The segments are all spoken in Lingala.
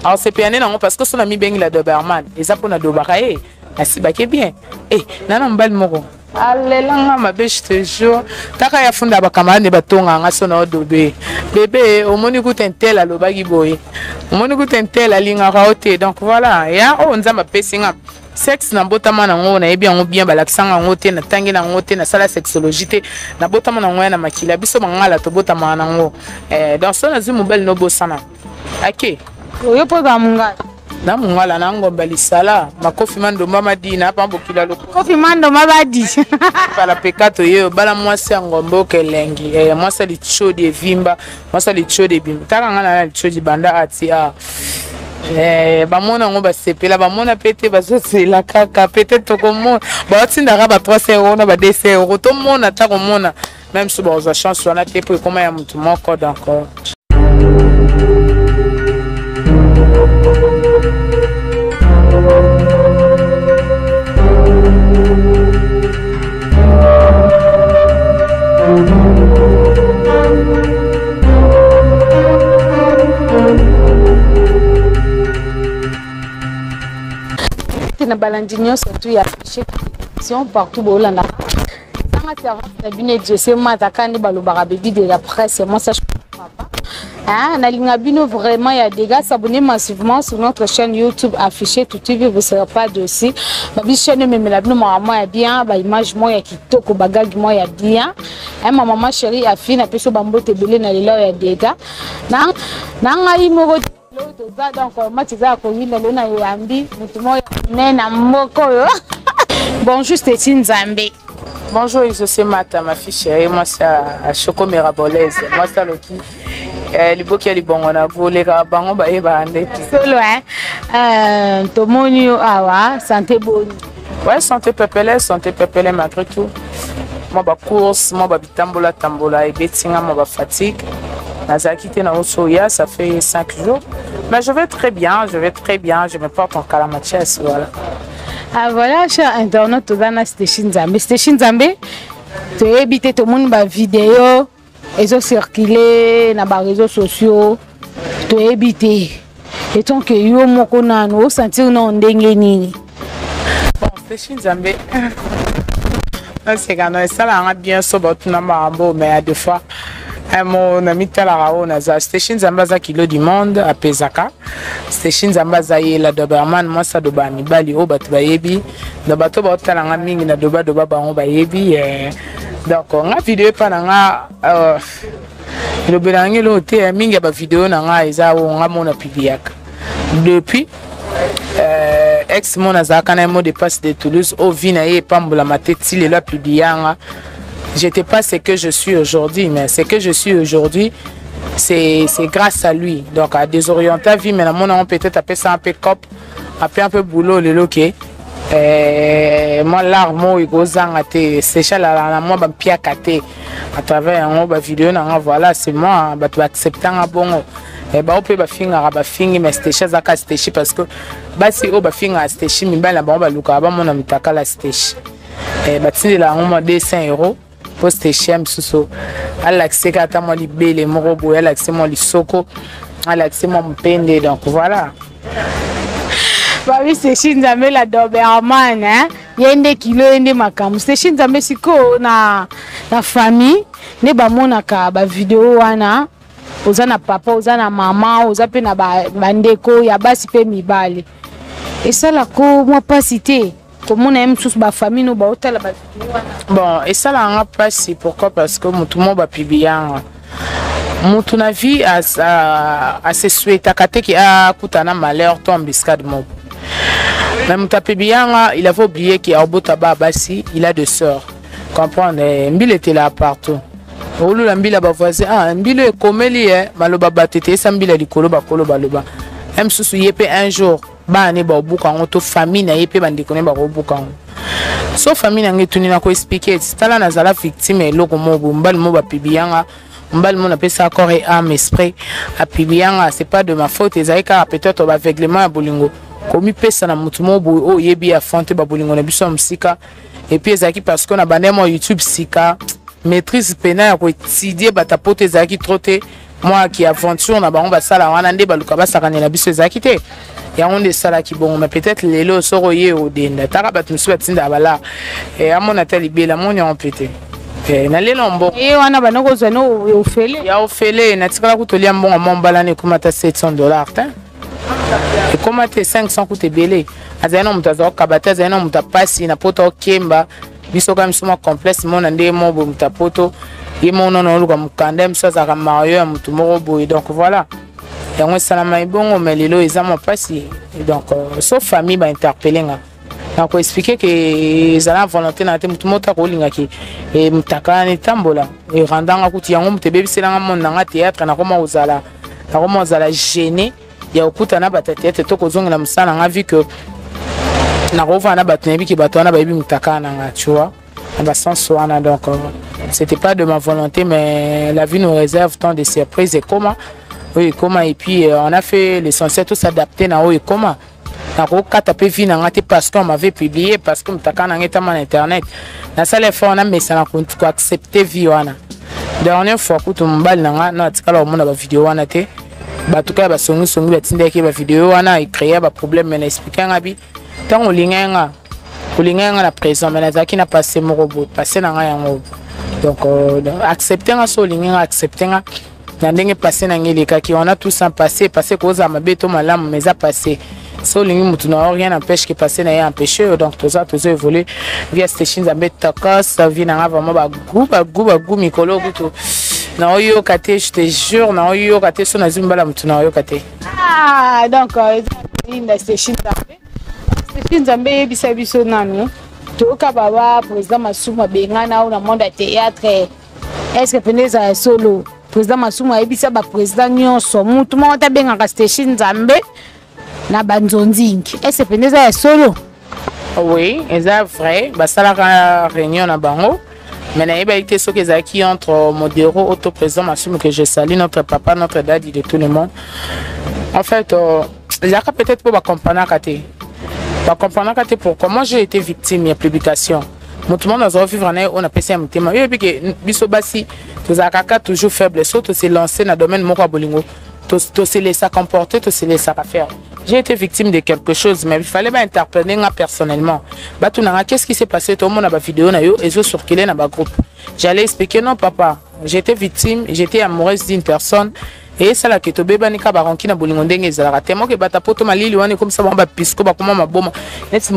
alors c'est piané non parce que son ami bengi la doberman et ça pour na dobarae asi ba ke bien nana mbali moko alelanga mabe je te jure taka ya funda ba camarade ba tonga nga sona odobe bébé omoni ku tentel alobaki boye omoni ku tentel alinga raote donc voilà ya nzamba pesinga sexe na botama na ngo na yebi yango bien balakisanga ngo te na tangi na ngo te na sala sexologie te na botama na ngo na makila biso mangala to botama na ngo dans son azimu belle no bosana ok oyo po ga munga na mungala na ngomba lisala makofi mando mama di na pambo kila loko kofi mando mama di pala pekato yo bala mwasi ngombo kelengi mwasi li chodi evimba mwasi li chodi bimba taka ngana li chodi banda ati bamona ngo basepela bamona pete bazosela kaka pete tokomona baotindaka ba 300 € na ba 200 € tomona ta komona même si baoza chance wana te po ekoma ya mutu moko d'accord. na balandinyo surtout ya affichation partout bolanda tanga service na bino je mata kandi balobaka bebi de la presse moi ça je papa na linga bino vraiment ya dégâts s'abonner massivement sur notre chaîne YouTube affiché tout TV vous serez pas dessus ma chaîne même la bino maman ya bien ba image moi ya kitoko bagagi moi ya bien maman chérie afine apeso bambote belé na lelo ya dégâts na ngai moko bonjour stechi zambe. Bonjour je Mata ma fille chérie moi c'est à choco mirabolaise moi ça le qui les boki les bongo na volé ka bango ba e ba ande solo tomoni awa santé bonne ouais santé pepele malgré tout moi ba course moi ba tambola et betinga moi ba fatigue. Nazakité na Osoya, ça fait 5 jours. Mais je vais très bien, je me porte en calamachès, voilà. Ah voilà, cher internaute, tu as stechi zambe. Stechi zambe, tu as habité tout le monde par vidéo, ils ont circulé dans les réseaux sociaux, tu as habité. Et tant que yo moko na no sentir non ndenge nini. Bon, stechi zambe. C'est quand ça là bien sobre tout na mambo mais à deux fois. Mon ami Talarao Naza, stechi zambaza kilo du monde à Pesaka. Stechi zambaza la doberman, moi ça dobani bali o batu bayebi. Na bato ba talanga mingi na doba bango bayebi. Donc on a vidéo pa nga le belangi lo te mingi ba vidéo na nga eza o nga mona pibiaka. Depuis ex mon azaka na mo de passe de Toulouse au vina e pambola mateti le la pibianga. J'étais pas ce que je suis aujourd'hui, mais ce que je suis aujourd'hui, c'est grâce à lui. Donc à désorienter vie, mais mon on peut-être appeler ça un peu cop, appeler un peu boulot le loquet. Moi l'arme il goes à te c'est la moi ben pia kate à travers un vidéo voilà c'est moi tu accepter un bon et on peut finir mais stechi zaka stechi parce que si on finir stechi mais ben là on va luka mon ami takala stechi et la on 200 € pour stechi msuso alakisi kata moi libele moko boye alakisi moi lisoko alakisi moi mpende donc voilà. Babi stechi nzambe la doberman yende kilo yende makamu stechi nzambe siko na famille ne bamonaka ba vidéo wana oza na papa oza na mama oza pe na bandeko ya basi pe mibale esala ko moi pasi te komona msusu ba famille no ba otala ba vidéo wana bon esala nga pasi pourquoi parce que mutu mo ba pibianga mutu na vie à se souhaiter kate ki a kutana malheur to embuscade mo. Même Tapibianga, il avait oublié qu'il a Obotaba Bassi, il a deux sœurs. Comprendre, Mbile était là partout. Olu la Mbile ba voisin, Mbile komeli maloba batete, sa Mbile likolo ba kolo baloba. Même sous yepe un jour, ba ne ba obuka ngoto famille na yepe bandi kone ba obuka ngo. So famille na ngetuni na ko expliquer, tala na zala victime loko mobo mbal mo ba Pibianga. Mbal mon appelle ça corps et âme esprit. A Pibianga, c'est pas de ma faute, Ezaïka peut-être ba aveuglement à Bolingo. Comme pesa na mutumo bo yebi affronter ba bolingo na biso msika et puis ezaki parce qu'on a bané mon YouTube sika maîtrise pena ya ko étudier ba tapote ezaki troté moi qui aventure na bango basala wana nde baluka basakanela biso ezalaki te yango nde esalaki bongo mais peut-être lelo soko ye odenda taka bato mosusu batinda bala amona ta libela moni yango mpe te na lelo mbongo ye wana banokozwa no ofele ya ofele natikala kutolia mbongo mo mbalana ekoma ta $700 te ekoma te 500 kuta ebele azali na moto azala kokaba te azali na moto apasi na poto okemba biso kaka miso mwa complexe mona nde mo boye moto apoto ye mona na oluka mokanda miso azalaka mario ya motu moko boye donc voilà yango esalama ebongo mais lelo eza mwa mpasi donc sauf famille bainterpele nga nakoexplike ke ezala na volonté na te motu moko akolingaki motakala na etambola erandanga kuti yango moto ebebiselanga monde nanga théâtre nakoma kozala gêné ya okuta na bato théâtre tokozongela mosala nanga vu que nakovana na bato nayebi ke bato wana bayebi motakala nanga tu vois na basens wana donc c'était pas de ma volonté mais la vie nous réserve tant de surprises et comment oui comment et puis on a fait l'essentiel tout s'adapter na oui comment nakokata pe vie nanga te parce qu'on m'avait publié parce que motakala nanga etama na internet nasala effort na mesa na koaccepter vie wana dernière fois kutu mobali nanga na atikala komona bavideo wana te batuka basongisongi batindaki bavideo wana ecréa baproblème mais na explike nga bi ntango olinga nga na présent mais nazalaki na passé moko boye passé na nga yango donc accepter nga so olinga nga accepter nga na ndenge passé na nga elekaki on a tous un passé kozala mabe to malamu mais eza passé so olingi motu na rien n'empêche que passé na ye empêché donc toza évoluer via stechi zambe takos vie na nga vraiment bagu mikolo kutu na oyoka te je te jure na oyoka te so nazwi mbala motu na oyoka te donc eza stechi nzambe yebisa biso nanu toyoka baba président masumu abengana oyo na monde ya théâtre est-ce que pene ezala solo président masumu ayebisa baprésident nyonso mutu moko tabengaka stechi nzambe na banzonzingi est-ce que pene eza ya solo oui eza vrai basalaka réunion na bango mais nayebaki te soki ezalaki entre modéro auto président masumu que je salue notre papa notre daddy de tout le monde en fait ezalaka peut-être mpo bacompanaka te bacompanaka te pourquoi moi j'ai été victime ya publication motu monde azala vivre na ye oyo napesi ya motema oyebi ke biso basi tozalaka kaka toujours faible so tose lancé na domaine moko ya bolingo tose laissa comporter tose laissaka faire. J'ai été victime de quelque chose mais il fallait m'interpeller personnellement batu nanga qu'est-ce qui s'est passé tout le monde a ba vidéo na yo ezo circuler na ba groupe j'allais expliquer non papa j'étais victime j'étais amoureuse d'une personne et ça la keto beba nika baronki na bolingo ndenge ezalaka temo ke bata poto malili wana comme ça ba pisco ba koma maboma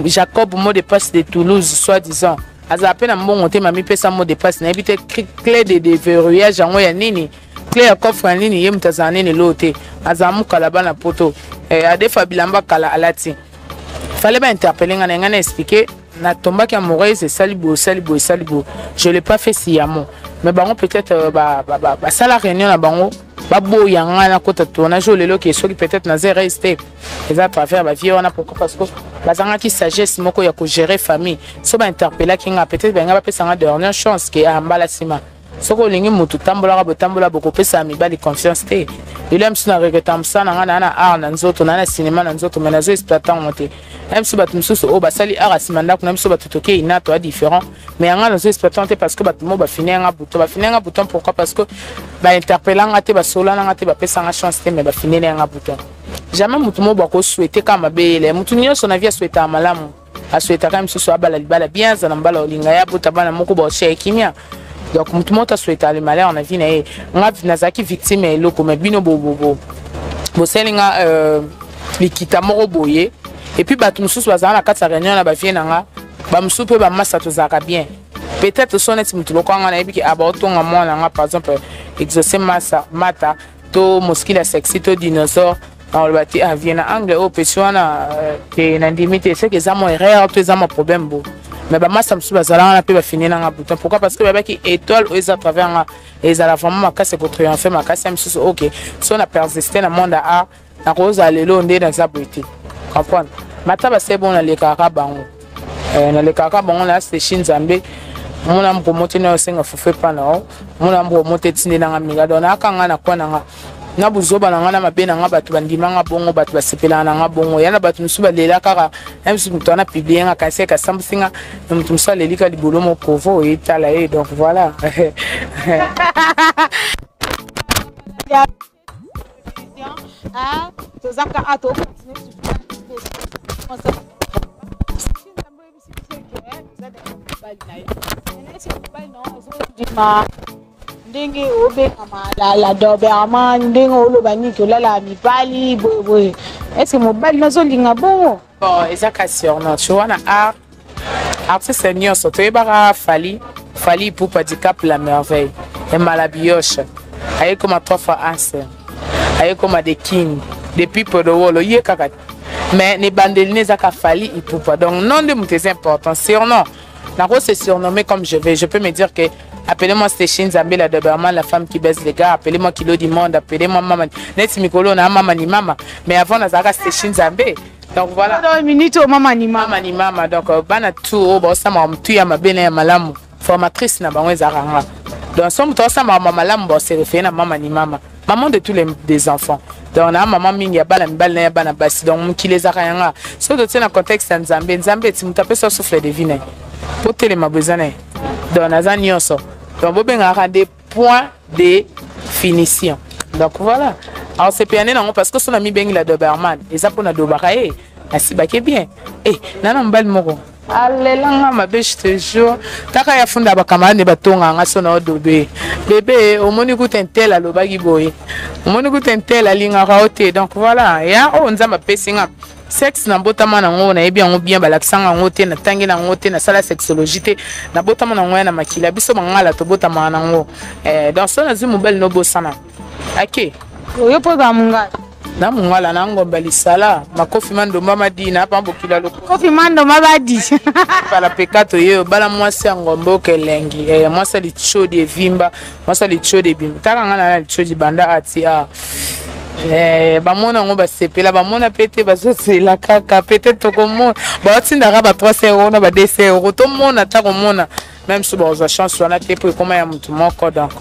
Jacob mot de passe de Toulouse soi-disant aza peine mbongo te mami pesa mot de passe na ebite clé de déverrouillage yango ya nini clé ya coffre en ligne yem tazane ne lote azamu kala bana poto adefa bilamba kala alati fallait pas interpeller ngana expliquer na tombaki amoureuse salibo je l'ai pas fait sciemment mais bango peut-être ba sala réunion na bango babo yanga na kota tournage lelo qui soki peut-être na zéro resté et à travers ba vie on a pourquoi parce que bazanga ki sagesse moko ya ko gérer famille so ba interpeller kinga peut-être ba nga ba pesa dernière chance que ambala sima soko lingi mutu tambola boko pesa mibali confiance te ile msu na regretam sana na art na nzoto na cinéma na nzoto mais na zo exploitant monter même si batu msusu o basali art simanda kuna msu batu toke inato a différent mais anga na zo exploitant te parce que batu mo ba finir nga bouton pourquoi parce que ba interpeller nga te ba sola nga te ba pesa nga chance te mais ba finir nga bouton jamais mutu mo ba ko souhaiter kama bele mutu nyonso na via souhaiter malamu a souhaiter kama msusu abala libala bien za na mbala olinga ya buta bana moko ba chez kimia. Donc mutu mota souhaiter le malheur on a vu na nazaki victime et loko mais bino bo selinga likita moko boye et puis batu mususu bazana na kati réunion na ba vie nanga ba mususu pe ba massa tozaka bien peut-être sonnet mutu loko nga na ebiki abaotonga mwana nga par exemple exaucer massa mata to mosquila sexy to dinosaure on le bati a vie na angle au pesona te na limite c'est que ça mon erreur to ça mon problème bo mais ba massa mususu bazala na pe ba finir na bouton pourquoi parce que ba ki étoile aux à travers nga et ça la vraiment makase ko triompher makase mususu OK si on a persisté dans monde a na koza lelo nde na zabwiti comprendre mataba c'est bon na le kaka bango na le kaka bango na stechi nzambe mona mpromote na senga fufe pana mona mpromote tinde na ngamiga dona akanga na kwana nga na buzoba na ngana mabena nga batu bandimanga bongo batu basepela na nga bongo yana batu musuba lela kaka msu mtu ana publier nga kase ka samsinga mtu musa lelika libolo mo kovo etala donc voilà ah tozaka ato continuer ndenge obengama la dorbename ndenge oloba niki olala mibali boye est-ce que mobali nazolinga bongo bon ezaka surnom tu vois na art artiste nyonso toyebaka fali ipupa du Cap la merveille et malabioche aye comme 3 fois answer aye comme des king des people de wolo ye kaka mais ne bandeli ezaka fali ipupa donc non de moutez important surnom nako se surnommer comme je peux me dire que appelez-moi Stechi Zambe la dorbename la femme qui baisse les gars, appelez-moi Kilo du monde, appelez-moi maman net mikolo na mama ni mama mais avant nazaka Stechi Zambe. Donc voilà. Dans une minute au maman ni mama donc bana tout bo sama mtu ya mabene ya malamu formatrice na bango ezaranga. Donc somme to sama mama malamu bo se référé na maman ni mama de tous les des enfants. Donc na maman mingi ya bana mibali na ya bana basi donc mukile ezaranga. So de tena contexte ya Nzambe ti mutape so souffle divine. Pour telema bezane. Donc naza nyonso. Donc bobengaka des points de finition. Donc voilà. Alors c'est piané non parce que son ami bengi la dorbename et ça pour na dobakaye asibake bien nana mbali moko alelanga mabe je te jure taka ya funda ba camarade ne batonga nga sona odobe bébé omoni kutentel alobaki boye omoni kutentel alinga raote donc voilà ya nzamba pesinga sexe na botama na ngo na yebi yango bien balakisanga ngo te na tangi na ngo te na sala sexologie te na botama na ngo na makila biso mangala to botama na ngo dans son azimu belle no bosana ok oyo poza munga na mungala na ngomba lisala makofi mando mama dina pambo kila loko kofi mando mabadi pala pekato yo bala mwasi ngombo kelengi mwasi lichodi evimba mwasi lichodi bimba taka ngana na lichodi banda ati bamona ngo basepela bamona pete bazosela kaka pete tokomona baotindaka ba 300 € na ba 200 € tomona takomona même si bon chance wana te pour comment ya mutu moko donc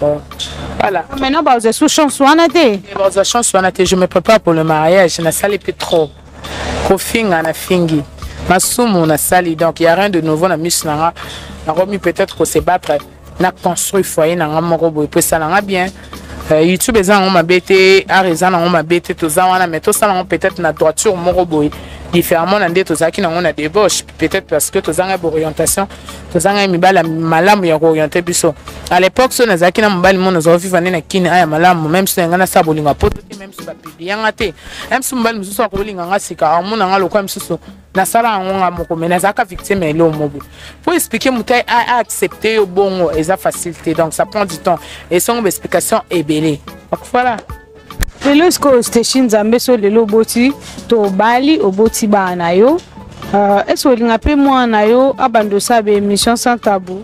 voilà. Maintenant bah vous chance wana te bon chance wana te je me prépare pour le mariage na sali plus trop kofinga na fingi masumu na sali donc il y a rien de nouveau na misnanga na remis peut-être que se battre na construire foyer na moko boy peut ça na bien YouTube eza ngo mabete areza na ngo mabete toza wana mais to sala ngo peut-être na droiture moko boy différemment na ndeto zaki na ngo na débauche peut-être parce que tozanga orientation tozanga mibala malamu ya orienter biso à l'époque so na zaki na mobali mono zo vivre na kini aya malamu même si ngana sa bolinga poto même si ba pilianga te même si mobali mususu akolinga ngasika amona ngalo kwa mususu na sala ngo moko mais na zaka victime ele omobo pour expliquer mutai a accepter au bongo eza facilité donc ça prend du temps et son explication est belé donc voilà. Lelo sko Stechi Nzambe so lelo boti to bali oboti bana yo est-ce que linga pe mwana yo abando sa be émission sans tabou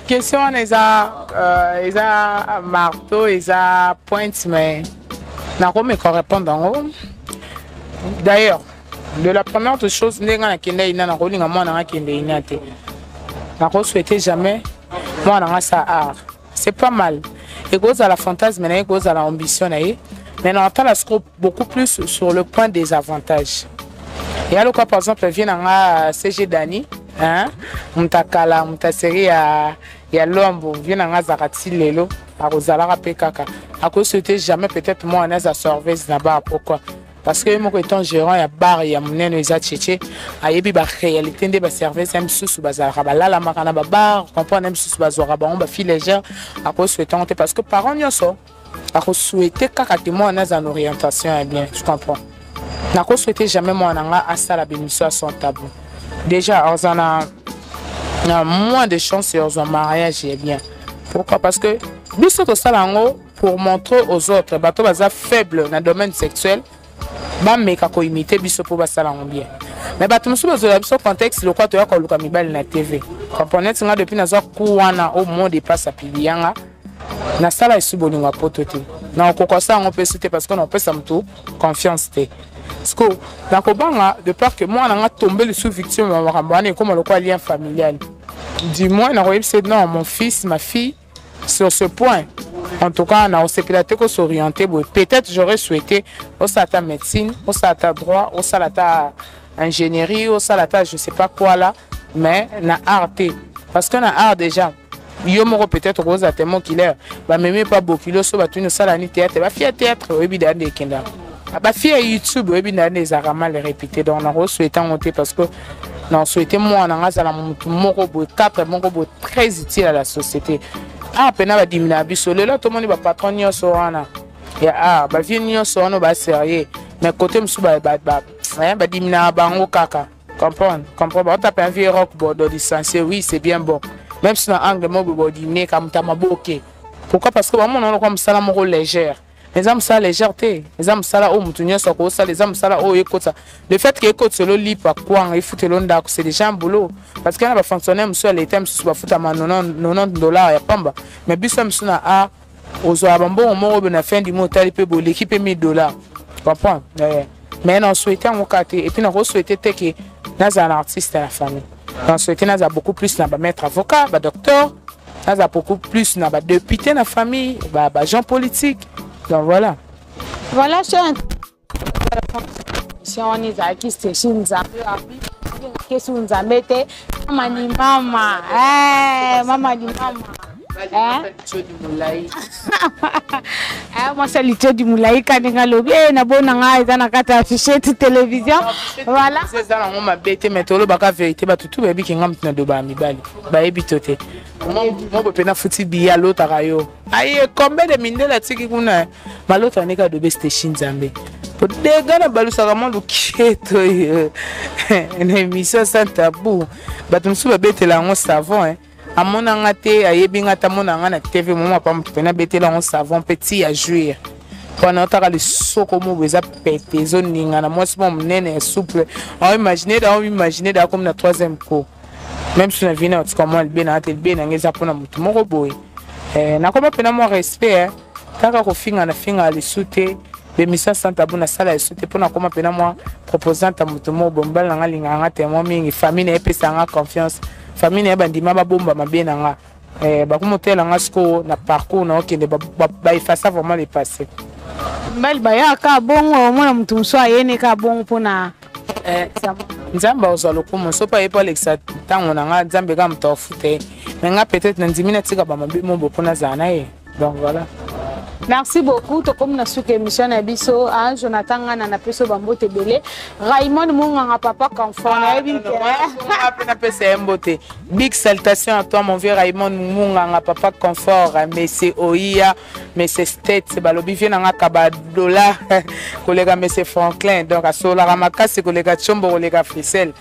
question eza marteau eza pointe mais na ko me répondre d'ailleurs de la première chose ndenge na kende ina na ko linga mwana na kende ina te na ko souhaiter jamais moi na ça art c'est pas mal et cause à la fantasme mais cause à la ambition mais on entend la scope beaucoup plus sur le point des avantages et alors quoi par exemple vient na CG Dani hein mtakala mtaseri ya lombo vient na zakati lelo akozala ka kaka a ko souhaiter jamais peut-être moi na za service na ba pourquoi parce que moi étant gérant ya bar ya munene eza tchétché ayebi ba réalité nde ba service même sous bazara balala makana ba bar comprendre même sous bazora ba on ba fille légère à cause souhaitant parce que parents nyoso à cause souhaiter kaka te moi na en orientation bien tu comprends na cause souhaiter jamais moi na à la bénédiction sans tabou déjà on a moins de chances sur un mariage et bien pourquoi parce que biso to salango pour montrer aux autres bato baza faible dans le domaine sexuel ba meka ko imiter biso pour basala bien mais bato musu bazola biso contexte le quoi to ya ko luka mibali na TV comprenez nga depuis na zo kuwana au monde passe à pilianga na sala isu bolinga potote na ko kosa ngo pesite parce que on peut ça mtu confiance te parce que na ko banga de peur que moi na nga tomber le sous victime ma rambane comme le quoi lien familial du moins na ko c'est non mon fils ma fille sur ce point. En tout cas, on a aussi s'orienter. Peut-être j'aurais souhaité au salata médecine, au salata droit, au salata ingénierie, au salata je sais pas quoi là, mais na art. Parce qu'on a art déjà. yo moko peut-être cause tellement killer ba même pas beaucoup kilo so ba tuni sala ni théâtre ba fia théâtre obi da de kenda ba fia YouTube obi na des arama les répéter donc on souhaite monter parce que non souhaiter moi na ngazala moko bo 4 moko bo très utile à la société ah pena ba dimina biso lelo to moni ba patron nyonso wana ya ba vie nyonso wana ba sérieux mais côté msu ba dimina bango kaka comprendre ba taper un vieux rock bordeaux licencié oui c'est bien bon. Même si dans l'angle mobile dîner comme ta maboké. Pourquoi? Parce que vraiment on a comme ça la moro légère. Les hommes ça légèreté. Les hommes ça là oh mutunyo ça quoi ça les hommes ça là oh écoute ça. Le fait que écoute solo lit pas quoi il faut te l'onda c'est déjà un boulot parce qu'il y a pas fonctionnaire monsieur les thèmes sur ba futa man $90 ya pamba. Mais bisam suna a aux abambo au moro na fin du mois tali pe bo l'équipe $1000. Comprends? Mais non souhaiter en côté et puis on souhaiter que dans un artiste à la famille. On souhaite n'a beaucoup plus na ba maître avocat, ba docteur, n'a beaucoup plus na ba député na famille, ba gens politiques. Donc voilà. Voilà si on est alakisi stechi nzambe qu'est-ce que nzambe te mama ni mama mama ni mama moi c'est l'ité du moulay kaninga lobi na bona nga eza na kata afficher de télévision voilà c'est ça on m'a bêté mais tolo baka vérité ba tutu bebi kinga mtina do ba mibali ba ebitote mo pena futi biya lota rayo aye combien de mindela tiki kuna malota nika do stechi nzambe pour des gars balusa kama luketo na émission sans tabou ba tumsu ba betela ngo savon amona ngate ayebi ngata mona ngana TV moma pa mpena betela on savon petit à jouir pendant ta le soko mo beza pété zone ninga na moi c'est nene souple on imaginer da comme na troisième cours même si on vient comment le bien na ngeza pona mutu moko boy na comme pena mo respect taka ko finga na finga le souté l'émission sans tabou na sala souté pona comme pena mo proposant ta mutu mo bombal na ngalinga ngate mo mingi famille na epesa nga confiance famille na bandima ba bomba mabena nga ba kumotela nga siko na parcours na okende ba effacer vraiment le passé mbali ba ya ka bongo mona mutu mso ayene ka bongo pona nzamba ozalo kuma so pa epa lexa tango na nga nzambe ka mtofute mais nga peut-être na ndimina tika ba mabimo bopona zana donc voilà. Merci beaucoup. To comme na suke émission na biso a Jonathan ngana na peso bambote belé Raymond Munga papa confort na ebite na pesa mbote big salutation à toi mon vieux Raymond Munga papa confort monsieur Oia monsieur State balobi vient na kaba dollar collègue monsieur Franklin donc à sola ramakasi collègue Chombo collègue Frisel.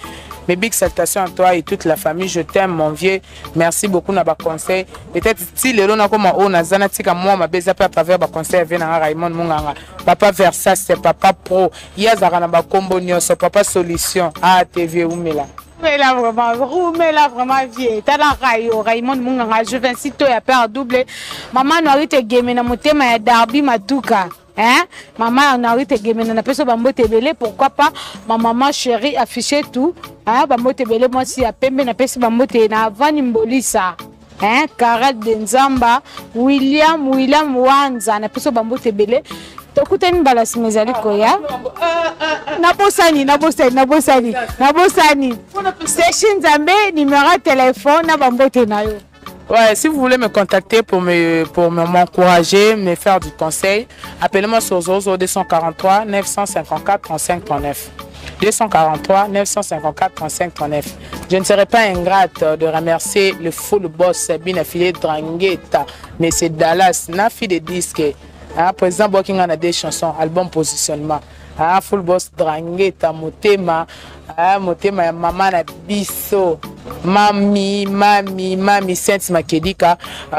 Mes big salutations à toi et toute la famille. Je t'aime, mon vieux. Merci beaucoup na ba conseil. Peut-être si le lona comme on a zanatika moi ma beza à travers ba conseil vena Raymond Munganga. Papa Versa c'est papa pro. Yazara na ba combo nyoso papa solution. Ah TV umela. Mais là vraiment vieux. T'as la Raymond Munganga. Je vincite toi à père double. Maman noirite game na motema ya Darby Matuka. Hein? Maman on a eu te game na peso bambote belé pourquoi pas ma maman chérie afficher tout hein bambote belé moi si a pembe na peso bambote na vani mbolisa hein Karel de Nzamba William Wanza na peso bambote belé to kuteni balasi mezali koya na bosani stechi nzambe numéro téléphone na bambote na yo. Ouais, si vous voulez me contacter pour m'encourager, me faire du conseil, appelez-moi sur 243 954 35 39. 243 954 35 39. Je ne serai pas ingrate de remercier le full boss bien affilié Drangueta, mais c'est Dallas, Nafi de disques, président Boking a des chansons, album positionnement. Full boss Drangueta, Motema maman na biso mami Sainte Makedika,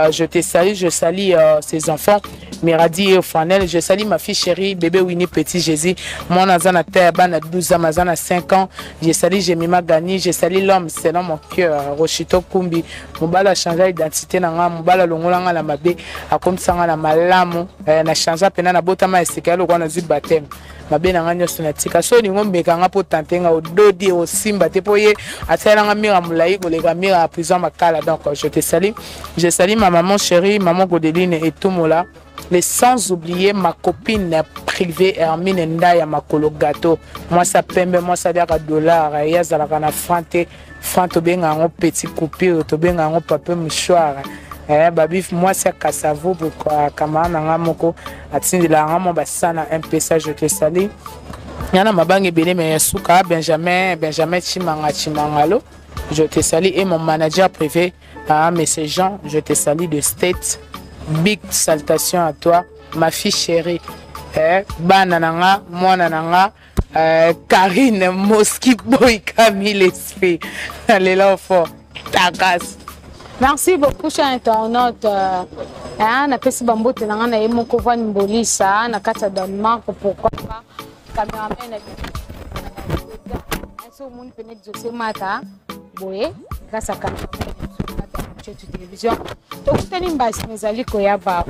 je te salue, je salue ses enfants Miradi et Ofanel, je salue ma fille chérie bébé Winnie Petit Jésus, mon azana terre 12 ans, mazana 5 ans, je salue Jemima Gani, je salue l'homme selon mon cœur Rochito Kumbi, mobala a changé l'identité nanga, mobala longola la mabe akom sanga na malamu na changé pena na botama esika lo na zut baptême mabe nanga nyoso na tika so ningo mbekanga po tantenga ododi o simba te poye atalanga mira mulai kolega mira prison makala. Donc je te salue, je salue ma maman chérie maman Godeline et tout mola, mais sans oublier ma copine privée Hermine Ndaya makolo gâteau, moi ça pembe moi ça dia $, ya zalaka na frante to benga ngo petit coupure to benga ngo papier mouchoir babif moi c'est cassavo pourquoi camarade nanga moko atindi la ngamo basana un peu ça je te salue yana mabange belé mais suka Benjamin Chimangalo je te salue et mon manager privé mais c'est Jean je te salue de State big salutation à toi ma fille chérie bana nanga mwana nanga Karine Moski Boy Camille Esprit allez là fort takas. Merci beaucoup, cher internaute. Na pesi bambote na na yemo ko van mbolisa na kata Danemark pourquoi pas cameraman na so mon penet José Mata boye grâce à cameraman sur télévision. Donc teni mbasi mezali ko ya ba